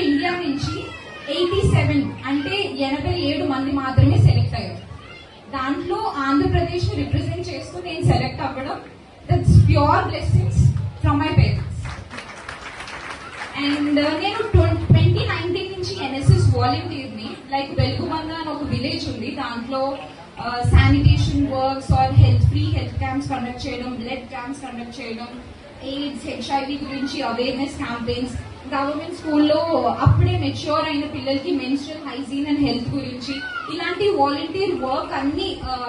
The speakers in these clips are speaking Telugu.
ఇండియా నుంచి 87 అంటే 87 మంది మాత్రమే సెలెక్ట్ అయ్యారు. దాంట్లో ఆంధ్రప్రదేశ్ రిప్రజెంట్ చేస్తూ నేను సెలెక్ట్ అవ్వడం, that's pure blessings from my parents. And నేను 2019 నుంచి ఎన్ఎస్ఎస్ వాలంటీర్ని. లైక్ వెలుగుబంద అని ఒక విలేజ్ ఉంది, దాంట్లో sanitation works or free health camps conduct చేయడం, బ్లడ్ క్యాంప్స్ కండక్ట్ చేయడం, ఎయిడ్స్ హెచ్ఐవి గురించి అవేర్నెస్ క్యాంపెయిన్స్, గవర్నమెంట్ స్కూల్లో అప్పుడే మెచ్యూర్ అయిన పిల్లలకి మెన్స్ట్రల్ హైజీన్ అండ్ హెల్త్ గురించి ఇలాంటి వాలంటీర్ వర్క్ అన్ని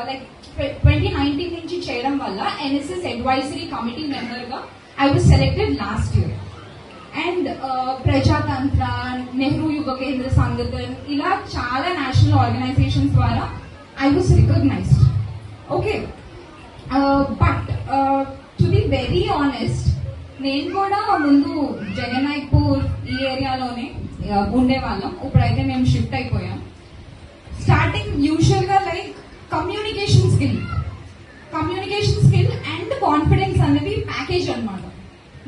లైక్ 2019 నుంచి చేయడం వల్ల ఎన్ఎస్ఎస్ అడ్వైజరీ కమిటీ మెంబర్ గా I was selected last year. And Prajatantra, Nehru Yuva Kendra Sangathan, ఇలా చాలా నేషనల్ ఆర్గనైజేషన్స్ ద్వారా I was recognised. Okay, but to be very honest, నేను కూడా ముందు జగన్నాయక్పూర్ ఈ ఏరియాలోనే ఉండేవాళ్ళం. ఇప్పుడైతే మేము షిఫ్ట్ అయిపోయాం. స్టార్టింగ్ యూజువల్ గా like communication skill and confidence అనేవి ప్యాకేజ్ అన్నమాట.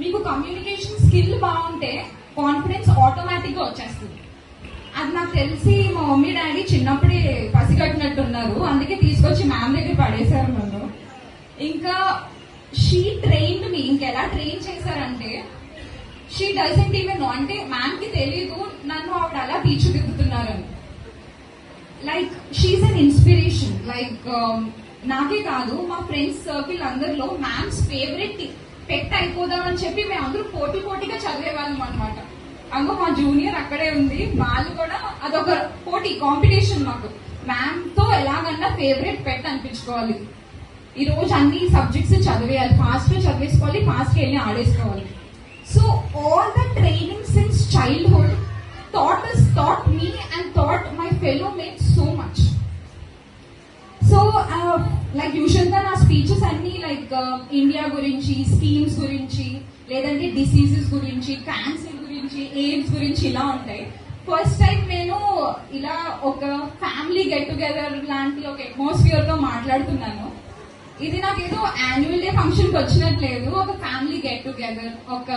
మీకు కమ్యూనికేషన్ స్కిల్ బాగుంటే కాన్ఫిడెన్స్ ఆటోమేటిక్ గా వచ్చేస్తుంది. అది నాకు తెలిసి మా మమ్మీ డాడీ చిన్నప్పుడే పసిగట్టినట్టున్నారు, అందుకే తీసుకొచ్చి మ్యామ్ దగ్గర పడేశారు నన్ను. ఇంకా షీ ట్రైన్డ్ మీ. ఇంకెలా ట్రైన్ చేశారంటే, షీ డజంట్ ఈవెన్ నో, అంటే మ్యామ్ కి తెలీదు నన్ను ఆవిడ అలా తీర్చిదిద్దుతున్నారని. Like she is an inspiration. Like నాకే కాదు, మా ఫ్రెండ్స్ సర్కిల్ అందరిలో మ్యామ్స్ ఫేవరెట్ పెట్ అయిపోదామని చెప్పి మేము అందరూ పోటీగా చదివేవాళ్ళం అనమాట. అందులో మా జూనియర్ అక్కడే ఉంది, వాళ్ళు కూడా అదొక పోటీ కాంపిటీషన్ మాకు. మ్యామ్ తో ఎలాగన్నా ఫేవరెట్ పెట్ అనిపించుకోవాలి. ఈ రోజు అన్ని సబ్జెక్ట్స్ చదివేయాలి, ఫాస్ట్ గా చదివేసుకోవాలి, ఫాస్ట్ గా వెళ్ళి ఆడేసుకోవాలి. So all the training since childhood taught me and taught my fellow mates so much. So like usual గా నా స్పీచెస్ అన్ని లైక్ ఇండియా గురించి, స్కీమ్స్ గురించి, లేదంటే డిసీజెస్ గురించి, క్యాన్సర్ గురించి, ఎయిడ్స్ గురించి ఇలా ఉంటాయి. ఫస్ట్ టైం నేను ఇలా ఒక ఫ్యామిలీ గెట్ టుగెదర్ లాంటి ఒక అట్మాస్ఫియర్ తో మాట్లాడుతున్నాను. ఇది నాకేదో యాన్యువల్ డే ఫంక్షన్ కి వచ్చినట్లేదు, ఒక ఫ్యామిలీ గెట్ టుగెదర్, ఒక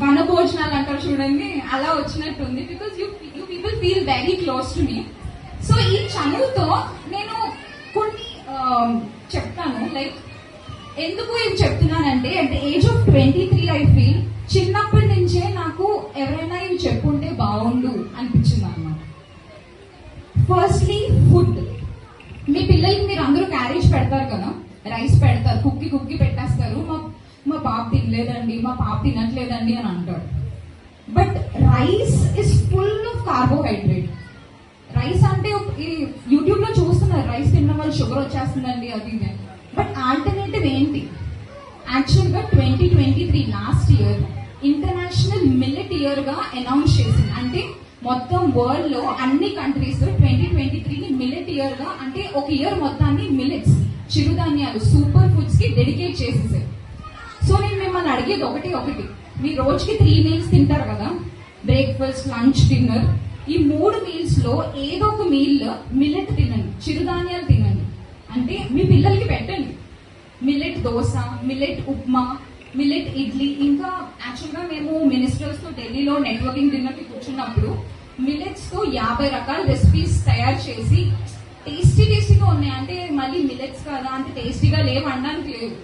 వన భోజనాలు అంటారు చూడండి, అలా వచ్చినట్టుంది. Because you people feel very close to me. So ఈ చనువుతో నేను కొన్ని చెప్తాను. లైక్ ఎందుకు ఏం చెప్తున్నానంటే, at the age of 23 I feel చిన్నప్పటి నుంచే నాకు ఎవరైనా ఇవి చెప్పుంటే బాగుండు అనిపించింది అనమాట. Firstly food. మీ పిల్లలకి మీరు అందరూ క్యారేజ్ పెడతారు కదా, రైస్ పెడతారు, కుక్కి పెట్టేస్తారు. మా పాప తినలేదండి, మా పాప తినట్లేదండి అని అంటాడు. But rice is full of carbohydrate. Rice అంటే యూట్యూబ్ లో చూస్తున్నారు, రైస్ తినడం వల్ల షుగర్ వచ్చేస్తుందండి అది ఇది. బట్ ఆల్టర్నేటివ్ ఏంటి? యాక్చువల్ గా 2023 last year international millet year గా అనౌన్స్ చేసింది. అంటే మొత్తం వరల్డ్ లో అన్ని కంట్రీస్ 2023 మిల్లెట్ ఇయర్ గా, అంటే ఒక ఇయర్ మొత్తాన్ని మిల్లెట్స్, చిరుధాన్యాలు, సూపర్ ఫుడ్స్ కి డెడికేట్ చేసేసారు. సో నేను మిమ్మల్ని అడిగేది ఒకటి, మీరు రోజుకి 3 మీల్స్ తింటారు కదా, బ్రేక్ఫాస్ట్, లంచ్, డిన్నర్. ఈ 3 మీల్స్ లో ఏదో ఒక మీల్ మిల్లెట్ తినండి, చిరుధాన్యాలు తినండి. అంటే మీ పిల్లలకి పెట్టండి. Millet dosa, millet upma, millet idli. ఇంకా యాక్చువల్ గా మేము మినిస్టర్స్ తో ఢిల్లీలో నెట్వర్కింగ్ డిన్నర్ కి కూర్చున్నప్పుడు మిల్లెట్స్ తో 50 రకాల రెసిపీస్ తయారు చేసి టేస్టీగా ఉన్నాయి. అంటే మళ్ళీ మిల్లెట్స్ కదా అంటే టేస్టీగా లేవు అనడానికి లేదు.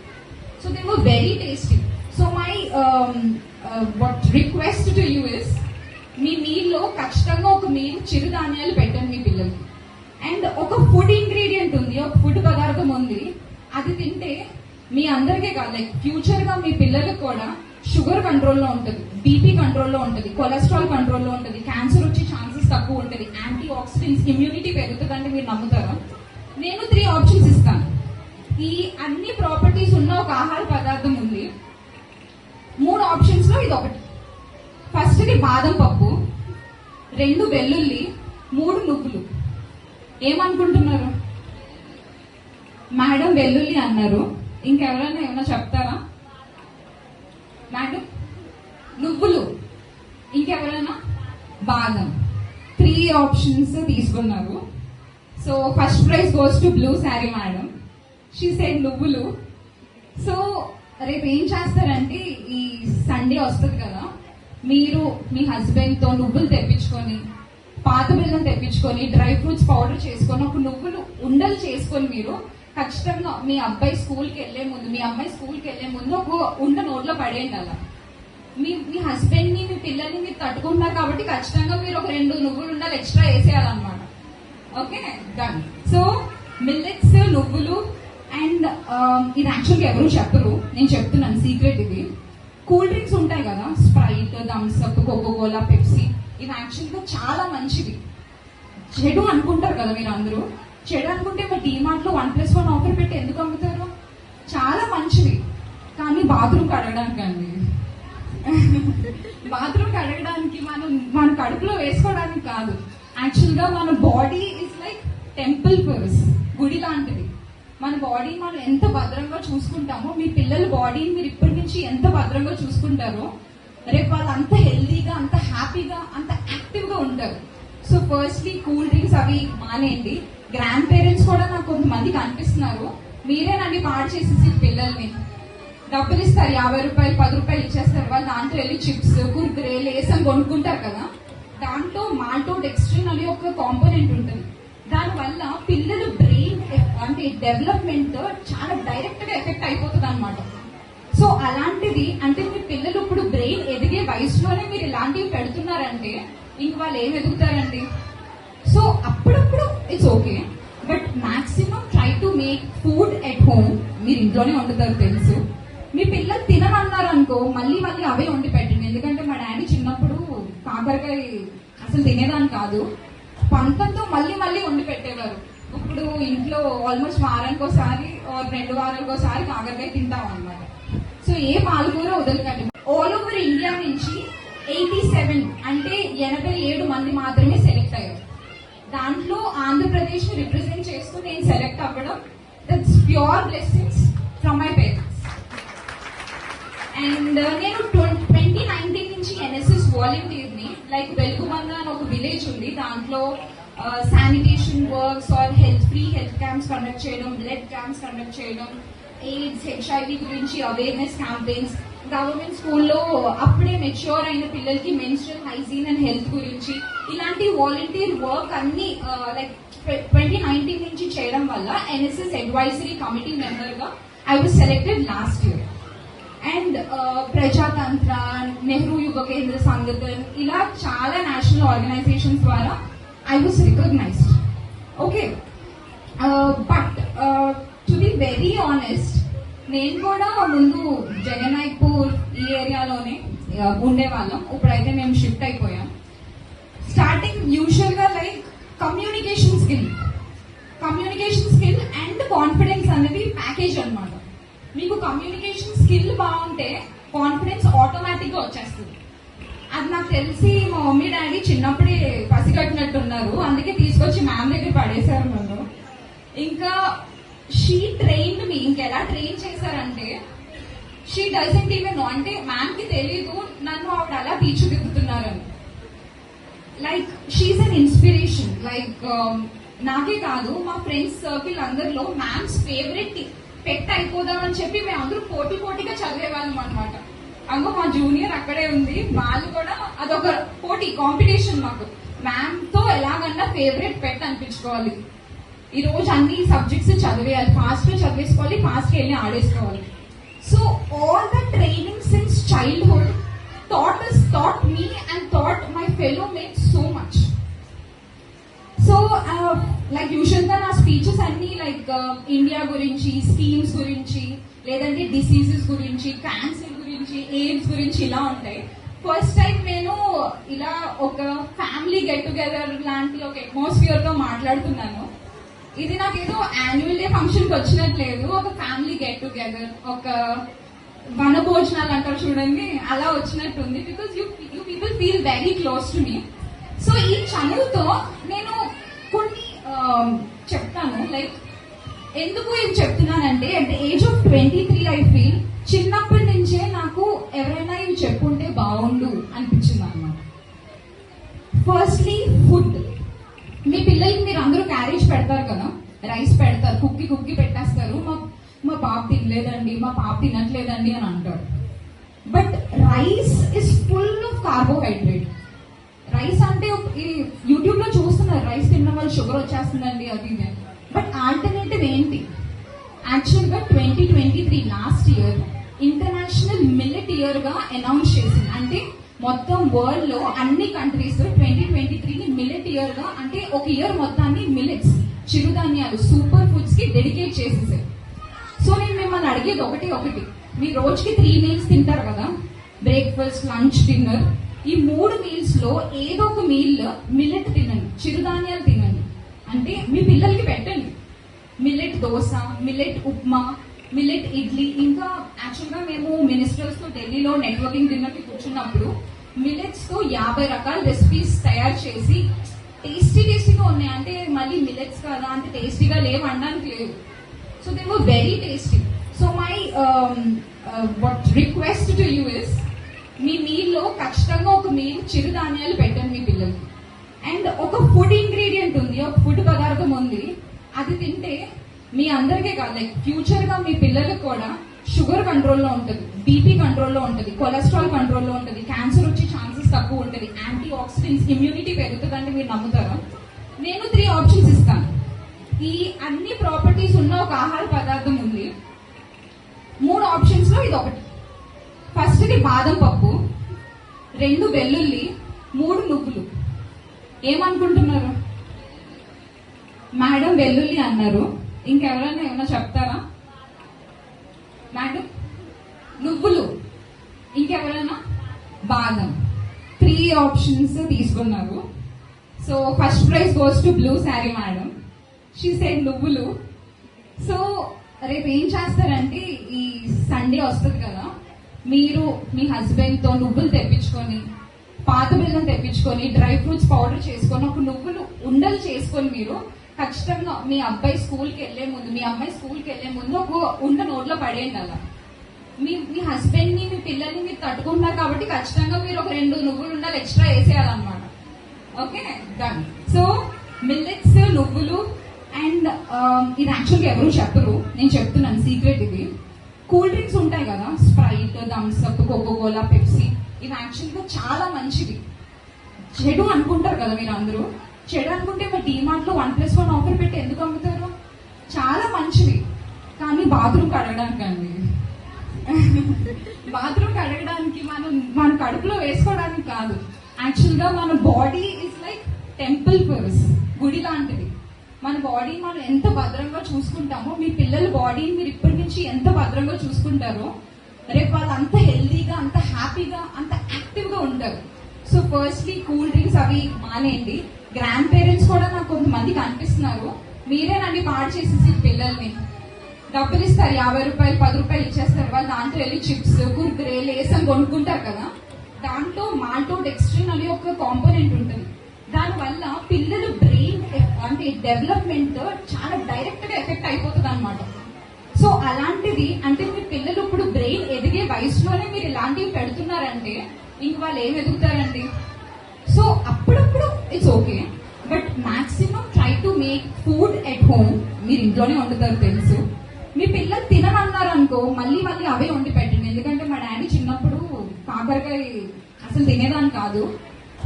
So they were very tasty. So my what request to you is, me meal లో ఖచ్చితంగా ఒక మీల్ చిరుధాన్యాలు పెట్టండి మీ పిల్లలకి. అండ్ ఒక ఫుడ్ ఇంగ్రీడియంట్ ఉంది, ఒక ఫుడ్ పదార్థం ఉంది, అది తింటే మీ అందరికీ కాదు, లైక్ ఫ్యూచర్ గా మీ పిల్లలకు కూడా షుగర్ కంట్రోల్లో ఉంటుంది, బీపీ కంట్రోల్లో ఉంటుంది, కొలెస్ట్రాల్ కంట్రోల్లో ఉంటుంది, క్యాన్సర్ వచ్చే ఛాన్సెస్ తక్కువ ఉంటుంది, యాంటీ ఆక్సిడెంట్స్, ఇమ్యూనిటీ పెరుగుతుందంటే మీరు నమ్ముతారా? నేను 3 ఆప్షన్స్ ఇస్తాను. ఈ అన్ని ప్రాపర్టీస్ ఉన్న ఒక ఆహార పదార్థం ఉంది. 3 ఆప్షన్స్ లో ఇది ఒకటి. ఫస్ట్ ది బాదం పప్పు, 2 వెల్లుల్లి, 3 నువ్వులు. ఏమనుకుంటున్నారు? మేడం వెల్లుల్లి అన్నారు, ఇంకెవరైనా ఏమైనా చెప్తారా? మేడం నువ్వులు, ఇంకెవరైనా? బాదం. 3 ఆప్షన్స్ తీసుకున్నారు. So first prize goes to blue sari madam. She said నువ్వులు. సో రేపు ఏం చేస్తారంటే, ఈ సండే వస్తుంది కదా, మీరు మీ హస్బెండ్ తో నువ్వులు తెప్పించుకొని, పాత బెల్లం తెప్పించుకొని, డ్రై ఫ్రూట్స్ పౌడర్ చేసుకొని, ఒక నువ్వులు ఉండలు చేసుకొని మీరు ఖచ్చితంగా మీ అబ్బాయి స్కూల్కి వెళ్లే ముందు, మీ అమ్మాయి స్కూల్కి వెళ్లే ముందు ఒక ఉండ నోట్లో పడేయండి. అలా మీ హస్బెండ్ ని, మీ పిల్లల్ని మీరు తట్టుకుంటున్నారు కాబట్టి ఖచ్చితంగా మీరు ఒక 2 నువ్వులు ఉండాలి ఎక్స్ట్రా వేసేయాలన్నమాట. Okay, done. సో మిల్లెట్స్, నువ్వులు అండ్ ఇది యాక్చువల్గా ఎవరు చెప్పరు, నేను చెప్తున్నాను సీక్రెట్. ఇది కూల్ డ్రింక్స్ ఉంటాయి కదా, Sprite, Thums Up, coca cola, Pepsi, ఇవి యాక్చువల్గా చాలా మంచివి. చెడు అనుకుంటారు కదా మీరు అందరూ, చెడు అనుకుంటే మా డీమార్ట్ లో 1+1 ఆఫర్ పెట్టి ఎందుకు అమ్ముతారు? చాలా మంచివి, కానీ బాత్రూమ్ కడగడానికి అండి. బాత్రూమ్ కడగడానికి మన కడుపులో వేసుకోవడానికి కాదు. యాక్చువల్ గా మన బాడీ ఇస్ లైక్ టెంపుల్ ఫర్స్, గుడి లాంటిది. మన బాడీ మనం ఎంత భద్రంగా చూసుకుంటామో, మీ పిల్లల బాడీని మీరు ఇప్పటి నుంచి ఎంత భద్రంగా చూసుకుంటారో, రేపు వాళ్ళు అంత హెల్దీగా, అంత హ్యాపీగా, అంత యాక్టివ్ గా ఉంటారు. సో ఫస్ట్లీ కూల్ డ్రింక్స్ అవి మానేయండి. గ్రాండ్ పేరెంట్స్ కూడా నాకు కొంతమంది కనిపిస్తున్నారు, మీరేనండి పాడు చేసేసి పిల్లల్ని. డబ్బులు ఇస్తారు, 50 రూపాయలు 10 రూపాయలు ఇచ్చేస్తారు, వాళ్ళు దాంట్లో వెళ్ళి చిప్స్, కుర్కురే, లేస్ అని కొనుక్కుంటారు కదా. దాంట్లో మాల్టోడెక్స్ట్రిన్ అనే ఒక కాంపోనెంట్ ఉంటుంది. దానివల్ల పిల్లలు బ్రెయిన్ అంటే డెవలప్మెంట్ చాలా డైరెక్ట్ గా ఎఫెక్ట్ అయిపోతుంది అనమాట. సో అలాంటిది అంటే మీ పిల్లలు ఇప్పుడు బ్రెయిన్ ఎదిగే వయసులోనే మీరు ఇలాంటివి పెడుతున్నారంటే ఇంక వాళ్ళు ఏం ఎదుగుతారండి? సో అప్పుడప్పుడు it's okay, but maximum try to make food at home. మీరు ఇంట్లోనే వండుతారు తెలుసు. మీ పిల్లలు తినమన్నారు అనుకో, మళ్ళీ మళ్ళీ అవే వండి పెట్టండి. ఎందుకంటే మా డాడీ చిన్నప్పుడు కాకరకాయ అసలు తినేదాన్ని కాదు, పంతంతో మళ్ళీ మళ్ళీ వండి పెట్టేవారు. ఇప్పుడు ఇంట్లో ఆల్మోస్ట్ వారానికి ఒకసారి 2 వారాలకు ఒకసారి కాకరకాయ తింటాం అన్నమాట. సో ఏ పాలకూర వదలకండి. ఆల్ ఓవర్ ఇండియా నుంచి 87 అంటే 87 మంది మాత్రమే సెలెక్ట్ అయ్యారు. దాంట్లో ఆంధ్రప్రదేశ్ రిప్రజెంట్ చేస్తూ నేను సెలెక్ట్ అవ్వడం, that's pure blessings from my parents. And నేను 2019 నుంచి ఎన్ఎస్ఎస్ వాలంటీర్ ని. లైక్ వెలుగుమంద అని ఒక విలేజ్ ఉంది, దాంట్లో sanitation works or free health camps conduct చేయడం, బ్లడ్ క్యాంప్స్ కండక్ట్ చేయడం, ఎయిడ్స్, హెచ్ఐవి గురించి అవేర్నెస్ క్యాంపెయిన్స్, గవర్నమెంట్ స్కూల్లో అప్పుడే మెచ్యూర్ అయిన పిల్లలకి మెన్స్ట్రల్ హైజీన్ అండ్ హెల్త్ గురించి, ఇలాంటి వాలంటీర్ వర్క్ అన్ని లైక్ 2019 నుంచి చేయడం వల్ల ఎన్ఎస్ఎస్ అడ్వైజరీ కమిటీ మెంబర్ గా I was selected last year. And Prajatantra, Nehru Yuva Kendra Sangathan, ఇలా చాలా నేషనల్ ఆర్గనైజేషన్స్ ద్వారా I was recognised. Okay, but to be very honest, నేను కూడా ముందు జగన్నాయక్పూర్ ఈ ఏరియాలోనే ఉండేవాళ్ళం. ఇప్పుడైతే మేము షిఫ్ట్ అయిపోయాం. స్టార్టింగ్ యూజువల్ గా like communication skill and confidence అనేది ప్యాకేజ్ అన్నమాట. మీకు కమ్యూనికేషన్ స్కిల్ బాగుంటే కాన్ఫిడెన్స్ ఆటోమేటిక్ గా వచ్చేస్తుంది. అది నాకు తెలిసి మా మమ్మీ డాడీ చిన్నప్పుడే పసిగట్టినట్టున్నారు, అందుకే తీసుకొచ్చి మ్యామ్ దగ్గర పడేశారు నన్ను. ఇంకా షీ ట్రైన్డ్ మీ. ఇంకెలా ట్రైన్ చేశారంటే, షీ డజంట్ ఈవెన్ నో, అంటే మ్యామ్ కి తెలీదు నన్ను ఆవిడ అలా తీర్చిదిద్దుతున్నారని. Like she is an inspiration. Like నాకే కాదు, మా ఫ్రెండ్స్ సర్కిల్ అందరిలో మ్యామ్స్ ఫేవరెట్ పెట్ అయిపోదామని చెప్పి మేము అందరూ పోటీగా చదివేవాళ్ళం అనమాట. అంగో మా జూనియర్ అక్కడే ఉంది, వాళ్ళు కూడా అదొక పోటీ, కాంపిటీషన్ మాకు. మ్యామ్ తో ఎలాగన్నా ఫేవరెట్ పెట్ అనిపించుకోవాలి, ఈ రోజు అన్ని సబ్జెక్ట్స్ చదివేయాలి, ఫాస్ట్ గా చదివేసుకోవాలి, ఫాస్ట్ గా వెళ్ళి ఆడేసుకోవాలి. So all the training since childhood taught me and taught my fellow mates so much. So like usual గా నా స్పీచెస్ అన్ని లైక్ ఇండియా గురించి, స్కీమ్స్ గురించి, లేదంటే డిసీజెస్ గురించి, క్యాన్సర్ గురించి, ఎయిడ్స్ గురించి ఇలా ఉంటాయి. ఫస్ట్ టైం నేను ఇలా ఒక ఫ్యామిలీ గెట్ టుగెదర్ లాంటి ఒక అట్మాస్ఫియర్ తో మాట్లాడుతున్నాను. ఇది నాకేదో యాన్యువల్ డే ఫంక్షన్ కి వచ్చినట్లేదు, ఒక ఫ్యామిలీ గెట్ టుగెదర్, ఒక వన భోజనాలు అంటారు చూడండి, అలా వచ్చినట్టుంది. Because you people feel very close to me. So ఈ చనువుతో నేను కొన్ని చెప్తాను. లైక్ ఎందుకు ఇది చెప్తున్నానంటే, at the age of 23 I feel చిన్నప్పటి నుంచే నాకు ఎవరైనా ఇవి చెప్పుంటే బాగుండు అనిపించింది అనమాట. Firstly food. మీ పిల్లలకి మీరు అందరూ క్యారేజ్ పెడతారు కదా, రైస్ పెడతారు, కుక్కి పెట్టేస్తారు. మా పాప తినలేదండి, మా పాప తినట్లేదండి అని అంటాడు. But rice is full of carbohydrate. Rice అంటే ఈ యూట్యూబ్ లో చూస్తున్నారు, రైస్ తిన్న వాళ్ళు షుగర్ వచ్చేస్తుందండి అది ఇది. బట్ ఆల్టర్నేటివ్ ఏంటి? యాక్చువల్ గా 2023 last year international millet year గా అనౌన్స్ చేసింది. అంటే మొత్తం వరల్డ్ లో అన్ని కంట్రీస్ 2023ని మిల్లెట్ ఇయర్ గా, అంటే ఒక ఇయర్ మొత్తాన్ని మిల్లెట్స్, చిరుధాన్యాలు, సూపర్ ఫుడ్స్ కి డెడికేట్ చేసేసారు. సో నేను మిమ్మల్ని అడిగేది ఒకటి, మీరు రోజుకి 3 మీల్స్ తింటారు కదా, బ్రేక్ఫాస్ట్, లంచ్, డిన్నర్. ఈ 3 మీల్స్ లో ఏదో ఒక మీల్ మిల్లెట్ తినండి, చిరుధాన్యాలు తినండి. అంటే మీ పిల్లలకి పెట్టండి. Millet dosa, millet upma, millet idli. ఇంకా యాక్చువల్ గా మేము మినిస్టర్స్ తో ఢిల్లీలో నెట్వర్కింగ్ డిన్నర్ కి కూర్చున్నప్పుడు మిల్లెట్స్ తో 50 రకాల రెసిపీస్ తయారు చేసి టేస్టీగా ఉన్నాయి. అంటే మళ్ళీ మిల్లెట్స్ కదా అంటే టేస్టీగా లేవు అనడానికి లేదు. So they were very tasty. So my what request to you is, మీ మీల్లో ఖచ్చితంగా ఒక మీల్ చిరుధాన్యాలు పెట్టండి మీ పిల్లలకి. అండ్ ఒక ఫుడ్ ఇంగ్రీడియంట్ ఉంది, ఒక ఫుడ్ పదార్థం ఉంది, అది తింటే మీ అందరికీ కాదు, లైక్ ఫ్యూచర్ గా మీ పిల్లలకు కూడా షుగర్ కంట్రోల్లో ఉంటుంది, బీపీ కంట్రోల్లో ఉంటుంది, కొలెస్ట్రాల్ కంట్రోల్లో ఉంటుంది, క్యాన్సర్ వచ్చే ఛాన్సెస్ తక్కువ ఉంటుంది, యాంటీ ఆక్సిడెంట్స్, ఇమ్యూనిటీ పెరుగుతుందంటే మీరు నమ్ముతారా? నేను 3 ఆప్షన్స్ ఇస్తాను. ఈ అన్ని ప్రాపర్టీస్ ఉన్న ఒక ఆహార పదార్థం ఉంది. 3 ఆప్షన్స్ లో ఇది ఒకటి. ఫస్ట్ ది బాదం పప్పు, 2 వెల్లుల్లి, 3 నువ్వులు. ఏమనుకుంటున్నారు? మేడం వెల్లుల్లి అన్నారు, ఇంకెవరైనా ఏమైనా చెప్తారా? మేడం నువ్వులు, ఇంకెవరైనా బాదం. 3 ఆప్షన్స్ తీసుకున్నారు. So first prize goes to blue sari madam. She said నువ్వులు. సో రేపు ఏం చేస్తారంటే, ఈ సండే వస్తుంది కదా, మీరు మీ హస్బెండ్ తో నువ్వులు తెప్పించుకొని, పాత బెల్లం తెప్పించుకొని, డ్రై ఫ్రూట్స్ పౌడర్ చేసుకొని, ఒక నువ్వులు ఉండలు చేసుకొని మీరు ఖచ్చితంగా మీ అబ్బాయి స్కూల్కి వెళ్లే ముందు, మీ అమ్మాయి స్కూల్కి వెళ్లే ముందు ఒక ఉండ నోట్లో పడేయండి. అలా మీ హస్బెండ్ ని, మీ పిల్లల్ని మీరు తట్టుకుంటున్నారు కాబట్టి ఖచ్చితంగా మీరు ఒక 2 నువ్వులు ఉండాలి ఎక్స్ట్రా వేసేయాలన్నమాట. Okay, done. సో మిల్లెట్స్, నువ్వులు. అండ్ ఇది యాక్చువల్గా ఎవరు చెప్పరు, నేను చెప్తున్నాను, సీక్రెట్ ఇది. కూల్ డ్రింక్స్ ఉంటాయి కదా, Sprite, Thums Up, Coca Cola, Pepsi, ఇవి యాక్చువల్గా చాలా మంచిది. చెడు అనుకుంటారు కదా మీరు అందరూ, చెడు అనుకుంటే మరి డీమార్ట్ లో 1+1 ఆఫర్ పెట్టి ఎందుకు అమ్ముతారు? చాలా మంచిది, కానీ బాత్రూమ్ కడగడానికి అండి. బాత్రూమ్ కడగడానికి, మన కడుపులో వేసుకోవడానికి కాదు. యాక్చువల్ గా మన బాడీ ఇస్ లైక్ టెంపుల్ ఫర్స్, గుడి లాంటిది. మన బాడీ మనం ఎంత భద్రంగా చూసుకుంటామో, మీ పిల్లల బాడీని మీరు ఇప్పటి నుంచి ఎంత భద్రంగా చూసుకుంటారో, రేపు వాళ్ళు అంత హెల్దీగా, అంత హ్యాపీగా, అంత యాక్టివ్ గా ఉంటారు. సో ఫస్ట్లీ కూల్ డ్రింక్స్ అవి మానేయండి. గ్రాండ్ పేరెంట్స్ కూడా నాకు కొంతమంది కనిపిస్తున్నారు, మీరేనండి పాడు చేసేసి పిల్లల్ని. డబ్బులు ఇస్తారు, 50 రూపాయలు, 10 రూపాయలు ఇచ్చేస్తారు. వాళ్ళు దాంట్లో వెళ్ళి చిప్స్, కుర్కురే, లేస్ అని కొనుక్కుంటారు కదా. దాంట్లో మాల్టోడెక్స్ట్రిన్ అనే ఒక కాంపోనెంట్ ఉంటుంది. దానివల్ల పిల్లలు బ్రెయిన్ అంటే డెవలప్మెంట్ చాలా డైరెక్ట్ గా ఎఫెక్ట్ అయిపోతుంది అనమాట. సో అలాంటిది, అంటే మీ పిల్లలు ఇప్పుడు బ్రెయిన్ ఎదిగే వయసులోనే మీరు ఇలాంటివి పెడుతున్నారంటే ఇంక వాళ్ళు ఏం ఎదుగుతారండి? సో అప్పుడప్పుడు it's okay, but maximum try to make food at home. మీరు ఇంట్లోనే వండుతారు తెలుసు. మీ పిల్లలు తినమన్నారు అనుకో, మళ్ళీ అవే వండి పెట్టండి. ఎందుకంటే మా డాడీ చిన్నప్పుడు కాకరకాయ అసలు తినేదాన్ని కాదు,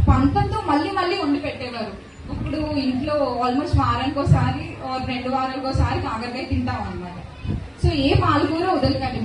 పంతంతో మళ్ళీ వండి పెట్టేవారు. ఇప్పుడు ఇంట్లో ఆల్మోస్ట్ వారానికి ఒకసారి 2 వారాలకు ఒకసారి కాకరకాయ తింటాం అనమాట. సో ఏ పాలకూర వదలకండి.